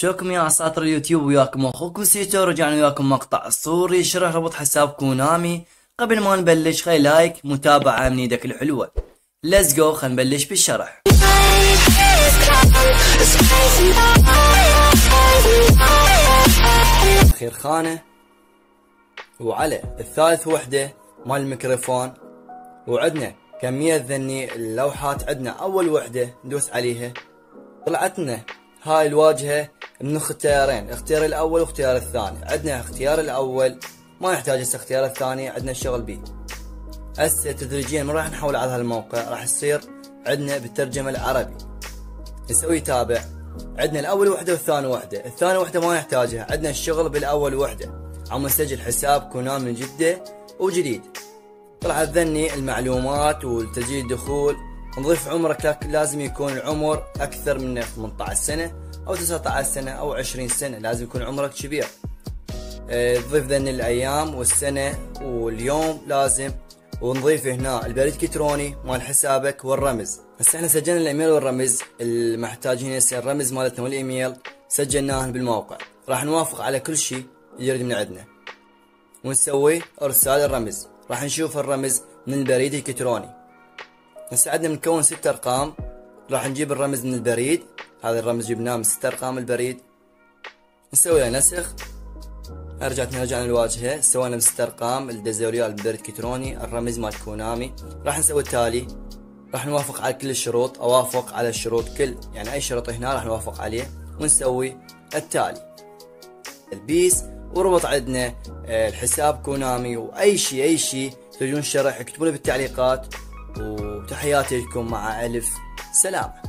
شوكم يا اساطير اليوتيوب، وياكم اخوكم سيتو. رجعنا وياكم مقطع اسطوري يشرح ربط حساب كونامي. قبل ما نبلش خلي لايك متابعة من ايدك الحلوة. ليتس جو، خلينا نبلش بالشرح. اخير خانة، وعلى الثالث وحدة مال الميكروفون، وعدنا كمية ذني اللوحات. عدنا اول وحدة ندوس عليها، طلعتنا هاي الواجهة من اختيارين، اختيار الاول واختيار الثاني. عندنا اختيار الاول ما يحتاج هسه اختيار الثاني، عندنا الشغل بيه. هسه تدريجيا ما راح نحول على هالموقع، راح يصير عندنا بالترجمة العربي. نسوي تابع. عندنا الاول وحدة والثاني وحدة. الثاني وحدة ما يحتاجها، عندنا الشغل بالاول وحدة. عم نسجل حساب كونامي من جدة وجديد. طلعت ذني المعلومات وتسجيل الدخول. نضيف عمرك، لكن لازم يكون العمر اكثر من 18 سنة او 19 سنة او 20 سنة، لازم يكون عمرك كبير. تضيف ذني الايام والسنة واليوم لازم، ونضيف هنا البريد الالكتروني مال حسابك والرمز. هسه احنا سجلنا الايميل والرمز، محتاجين هسه الرمز مالتنا والايميل سجلناه بالموقع. راح نوافق على كل شيء يريد من عندنا ونسوي ارسال الرمز. راح نشوف الرمز من البريد الالكتروني. هسه عندنا بنكون 6 ارقام. راح نجيب الرمز من البريد، هذا الرمز جبناه من 6 ارقام البريد. نسوي له نسخ. رجعنا للواجهة، سوينا من 6 ارقام الدزوريال بالبريد الالكتروني الرمز مال كونامي. راح نسوي التالي، راح نوافق على كل الشروط، اوافق على الشروط كل، يعني اي شرط هنا راح نوافق عليه ونسوي التالي البيس. وربط عندنا الحساب كونامي، واي شيء تريدون شرح اكتبوا لي بالتعليقات. وتحياتي لكم، مع الف سلامة.